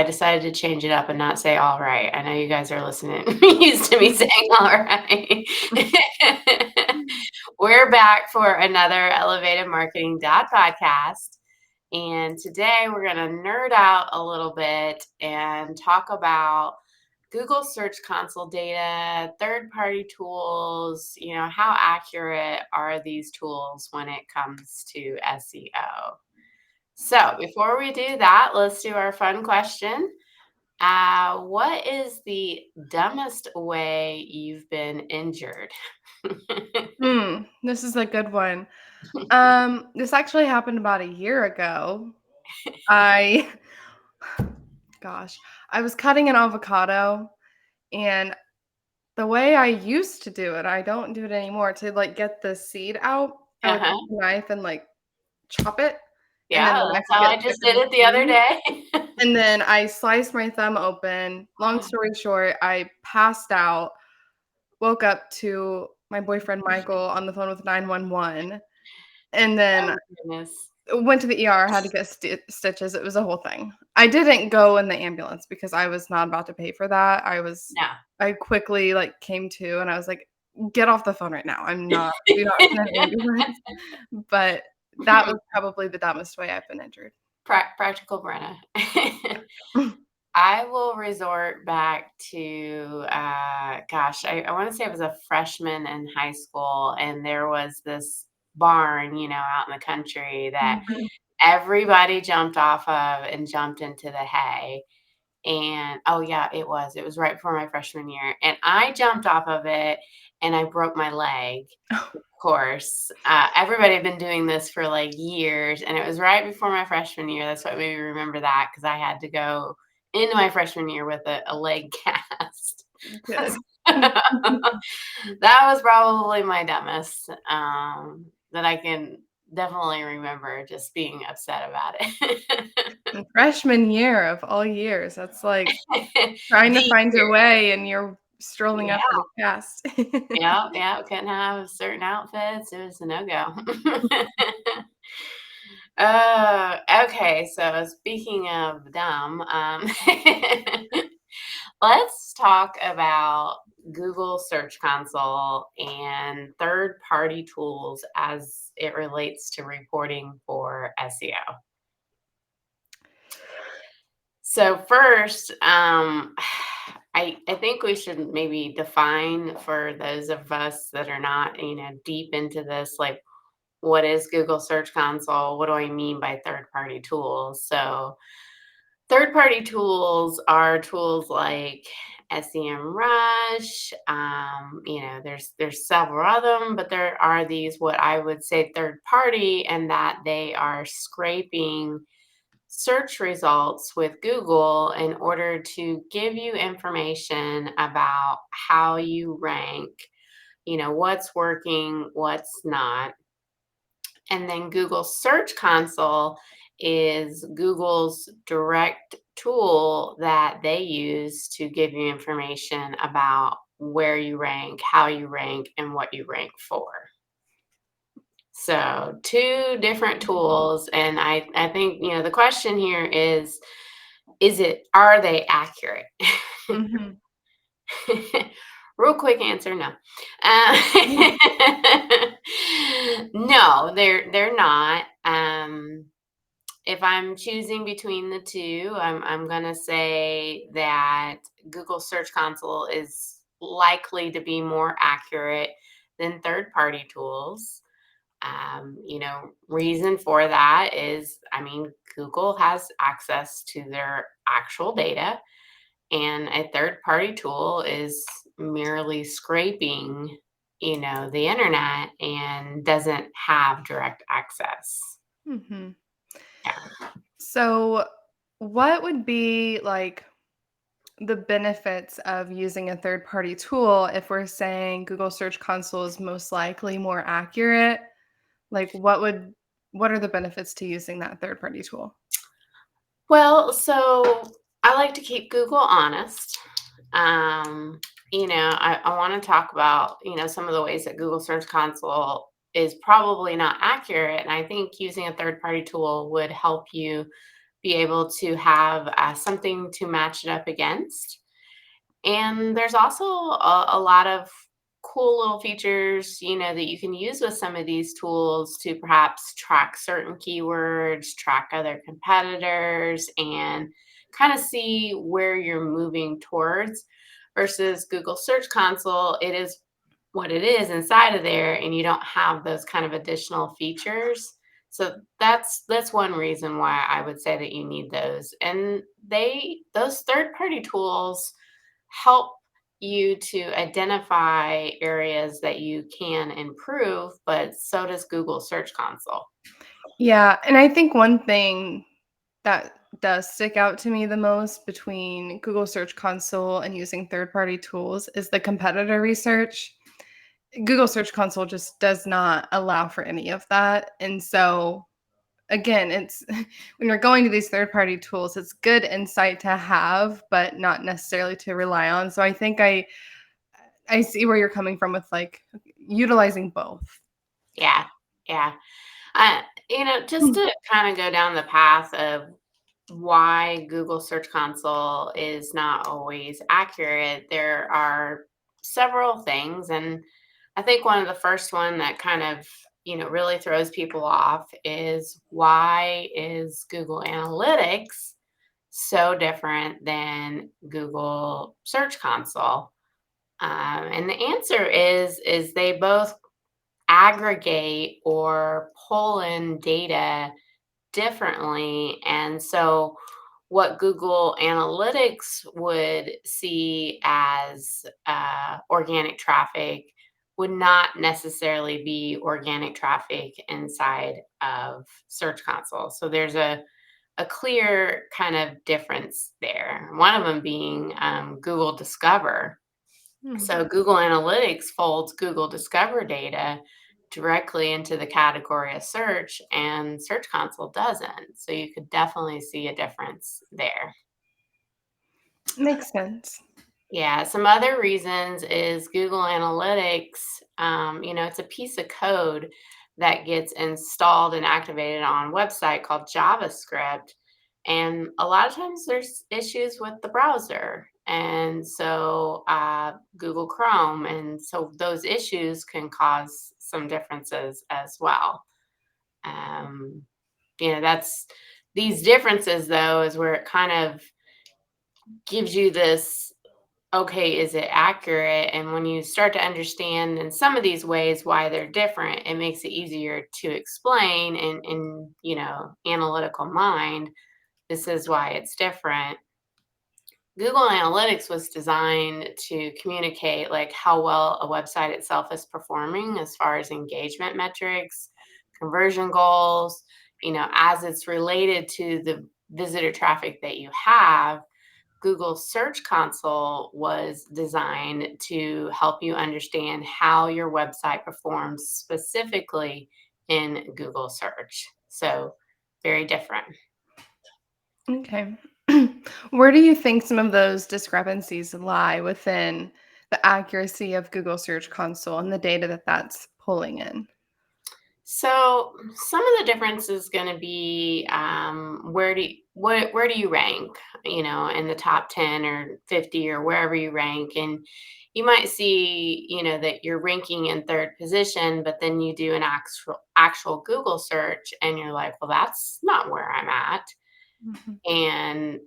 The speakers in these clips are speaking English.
I decided to change it up and not say all right. I know you guys are listening used to me saying all right. We're back for another Elevated Marketing Dad podcast. And today we're going to nerd out a little bit and talk about Google Search Console data, third-party tools, how accurate are these tools when it comes to SEO? So before we do that, let's do our fun question. What is the dumbest way you've been injured? This is a good one. This actually happened about a year ago. I I was cutting an avocado, and the way I used to do it, I don't do it anymore, to, get the seed out, I would take Uh-huh. a knife and, chop it, and then Yeah, the that's knife would how get I stuck just in did the it the other seed, day. and then I sliced my thumb open. Long story short, I passed out, woke up to my boyfriend Michael on the phone with 911, and then Oh, goodness. went to the ER, had to get stitches. It was a whole thing. I didn't go in the ambulance because I was not about to pay for that. No. I quickly, came to, and I was like, "Get off the phone right now. Do not send an ambulance." But that was probably the dumbest way I've been injured. Practical Brenna. Yeah. I will resort back to, I want to say I was a freshman in high school, and there was this barn, out in the country that Mhm. everybody jumped off of and jumped into the hay. And oh, yeah, it was right before my freshman year. And I jumped off of it and I broke my leg. Of course, everybody had been doing this for like years, and it was right before my freshman year. That's what made me remember that because I had to go into my freshman year with a leg cast. Good. That was probably my dumbest that I can definitely remember just being upset about it. Freshman year of all years, that's like trying to The find year. your way and you're strolling up Yeah. in a cast. Yeah, yeah, couldn't have certain outfits. It was a no-go. Okay, so speaking of dumb, let's talk about Google Search Console and third-party tools as it relates to reporting for SEO. So first, I think we should maybe define for those of us that are not, deep into this, like what is Google Search Console? What do I mean by third-party tools? So third-party tools are tools like SEMrush. There's several of them, but there are these what I would say third party, and that they are scraping search results with Google in order to give you information about how you rank, what's working, what's not. And then Google Search Console is Google's direct tool that they use to give you information about where you rank, how you rank, and what you rank for. So, two different tools. And I think, the question here are they accurate? Mhm. Real quick answer, no. No, they're not. If I'm choosing between the two, I'm gonna say that Google Search Console is likely to be more accurate than third-party tools. Reason for that is, Google has access to their actual data, and a third-party tool is merely scraping, the internet and doesn't have direct access. Mhm. Yeah. So, what would be the benefits of using a third party tool if we're saying Google Search Console is most likely more accurate? Like, what are the benefits to using that third party tool? Well, so I like to keep Google honest. Um, I want to talk about, some of the ways that Google Search Console is probably not accurate. And I think using a third party tool would help you be able to have something to match it up against. And there's also a lot of cool little features, that you can use with some of these tools to perhaps track certain keywords, track other competitors, and kind of see where you're moving towards versus Google Search Console. It is what it is inside of there, and you don't have those kind of additional features. So that's one reason why I would say that you need those. And those third party tools help you to identify areas that you can improve, but so does Google Search Console. Yeah, and I think one thing that does stick out to me the most between Google Search Console and using third-party tools is the competitor research. Google Search Console just does not allow for any of that. And so again, it's when you're going to these third-party tools, it's good insight to have, but not necessarily to rely on. So I think I see where you're coming from with like utilizing both. Yeah, yeah. Just to kind of go down the path of why Google Search Console is not always accurate, there are several things. And I think one of the first one that kind of, really throws people off is why is Google Analytics so different than Google Search Console? And the answer is they both aggregate or pull in data differently. And so what Google Analytics would see as organic traffic would not necessarily be organic traffic inside of Search Console. So there's a clear kind of difference there. One of them being Google Discover. Hmm. So Google Analytics folds Google Discover data directly into the category of search, and Search Console doesn't. So you could definitely see a difference there. Makes sense. Yeah, some other reasons is Google Analytics, it's a piece of code that gets installed and activated on a website called JavaScript. And a lot of times there's issues with the browser. And so Google Chrome. And so those issues can cause some differences as well. Um, that's these differences, though, is where it kind of gives you this, okay, is it accurate? And when you start to understand in some of these ways why they're different, it makes it easier to explain in analytical mind, this is why it's different. Google Analytics was designed to communicate like how well a website itself is performing as far as engagement metrics, conversion goals, as it's related to the visitor traffic that you have. Google Search Console was designed to help you understand how your website performs specifically in Google search. So, very different. Okay. Where do you think some of those discrepancies lie within the accuracy of Google Search Console and the data that that's pulling in? So, some of the difference is going to be where do you rank? In the top 10 or 50 or wherever you rank, and you might see that you're ranking in third position, but then you do an actual Google search, and you're like, well, that's not where I'm at. Mhm. And,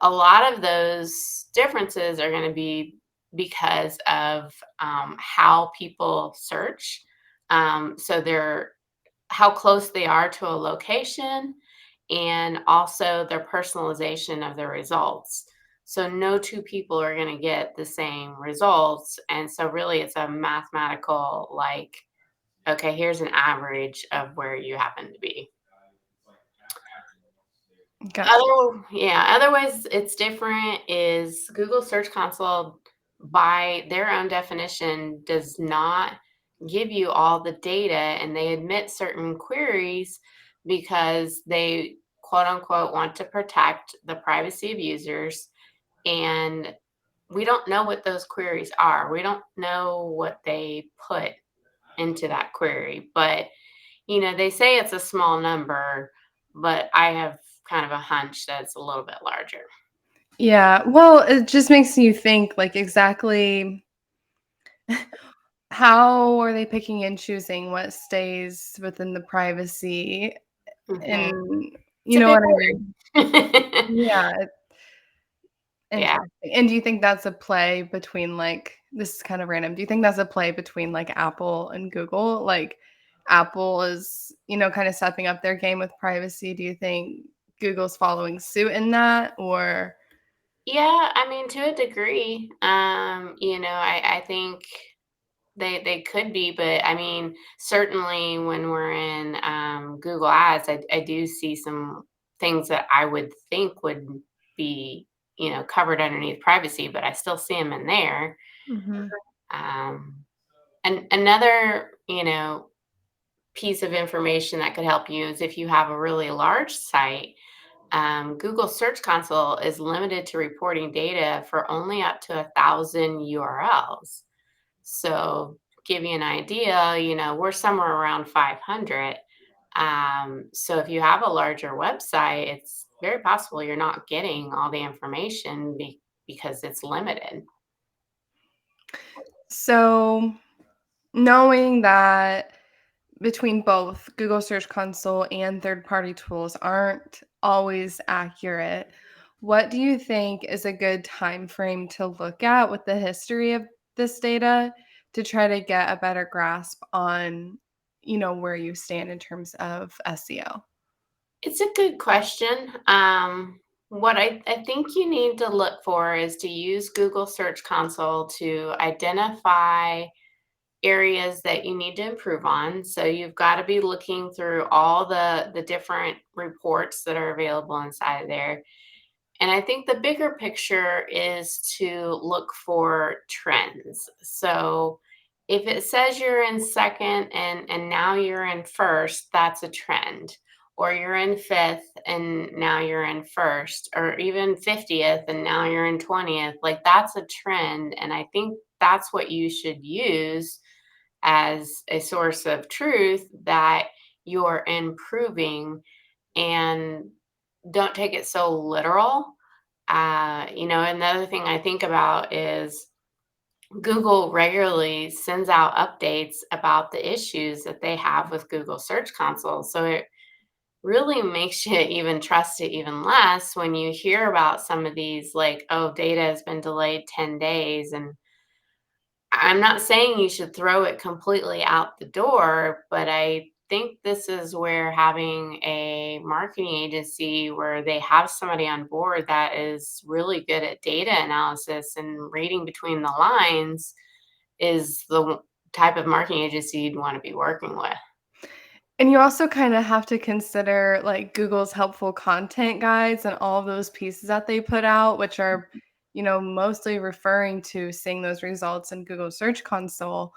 a lot of those differences are going to be because of how people search. So they're how close they are to a location and also their personalization of the results. So no two people are going to get the same results. And so really it's a mathematical, like, okay, here's an average of where you happen to be. Gotcha. Otherwise it's different is Google Search Console by their own definition does not give you all the data, and they admit certain queries because they quote unquote want to protect the privacy of users, and we don't know what those queries are. We don't know what they put into that query, but they say it's a small number, but I have kind of a hunch that it's a little bit larger. Yeah. Well, it just makes you think like exactly how are they picking and choosing what stays within the privacy Mhm. and It's you a know big what I mean? word. Yeah, Yeah. interesting. And do you think that's a play between like this is kind of random. Do you think that's a play between like Apple and Google? Like Apple is, kind of stepping up their game with privacy. Do you think Google's following suit in that or Yeah, I mean, to a degree, I think they could be, but I mean, certainly when we're in Google Ads, I do see some things that I would think would be, covered underneath privacy, but I still see them in there. Mhm. Um, and another, piece of information that could help you is if you have a really large site. Google Search Console is limited to reporting data for only up to 1,000 URLs. So, give you an idea, we're somewhere around 500. So, if you have a larger website, it's very possible you're not getting all the information because it's limited. So knowing that between both Google Search Console and third-party tools aren't always accurate, what do you think is a good time frame to look at with the history of this data to try to get a better grasp on, where you stand in terms of SEO? It's a good question. What I think you need to look for is to use Google Search Console to identify areas that you need to improve on. So you've got to be looking through all the different reports that are available inside of there. And I think the bigger picture is to look for trends. So if it says you're in second and now you're in first, that's a trend. Or you're in fifth and now you're in first, or even 50th and now you're in 20th. Like that's a trend. And I think that's what you should use as a source of truth that you're improving, and don't take it so literal. Another thing I think about is Google regularly sends out updates about the issues that they have with Google Search Console. So it really makes you even trust it even less when you hear about some of these, like, oh, data has been delayed 10 days. And I'm not saying you should throw it completely out the door, but I think this is where having a marketing agency where they have somebody on board that is really good at data analysis and reading between the lines is the type of marketing agency you'd want to be working with. And you also kinda have to consider, like, Google's helpful content guides and all of those pieces that they put out, which are, mostly referring to seeing those results in Google Search Console.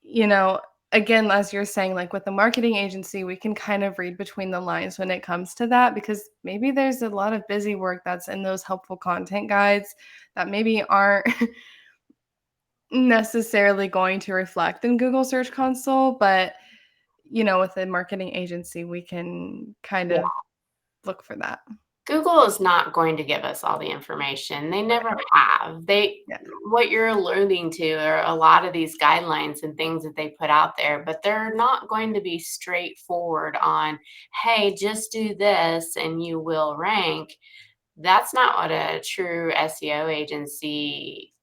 You know, again, as you're saying, like, with the marketing agency, we can kind of read between the lines when it comes to that because maybe there's a lot of busy work that's in those helpful content guides that maybe aren't necessarily going to reflect in Google Search Console, but with a marketing agency, we can kind Yeah. of look for that. Google is not going to give us all the information. They never have. Yeah. What you're alluding to are a lot of these guidelines and things that they put out there, but they're not going to be straightforward on, hey, just do this and you will rank. That's not what a true SEO agency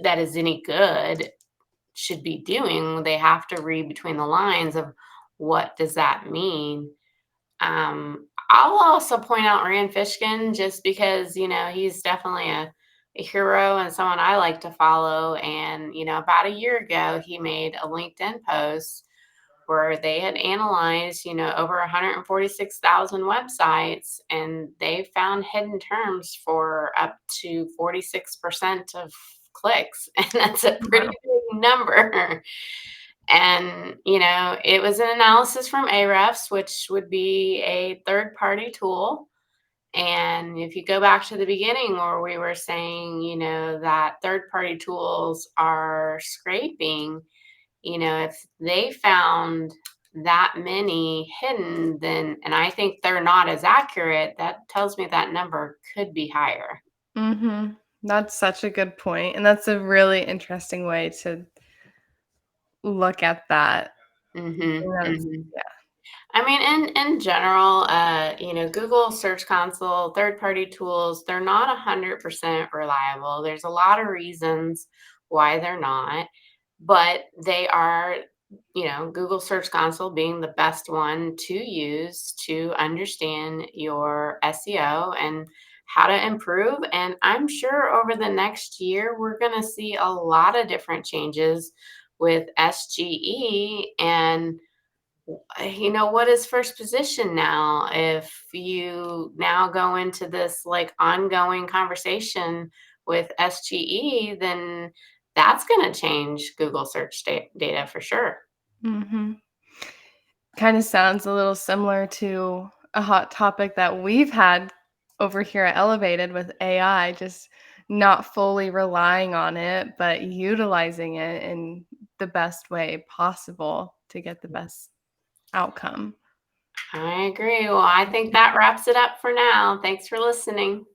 that is any good should be doing. They have to read between the lines of what does that mean. I'll also point out Rand Fishkin just because, he's definitely a hero and someone I like to follow. And, about a year ago, he made a LinkedIn post where they had analyzed, over 146,000 websites, and they found hidden terms for up to 46% of clicks. And that's a pretty Wow. big number. And, it was an analysis from Ahrefs, which would be a third party tool. And if you go back to the beginning where we were saying, that third party tools are scraping, if they found that many hidden, then and I think they're not as accurate, that tells me that number could be higher. Mhm. That's such a good point, and that's a really interesting way to look at that. Mhm, And that's mhm. yeah. I mean, in general, Google Search Console, third-party tools, they're not 100% reliable. There's a lot of reasons why they're not, but they are, Google Search Console being the best one to use to understand your SEO and how to improve. And I'm sure over the next year, we're going to see a lot of different changes with SGE and what is first position now? If you now go into this like ongoing conversation with SGE, then that's going to change Google search data for sure. Mhm. Kinda sounds a little similar to a hot topic that we've had over here at Elevated with AI, just not fully relying on it, but utilizing it in the best way possible to get the best outcome. I agree. Well, I think that wraps it up for now. Thanks for listening.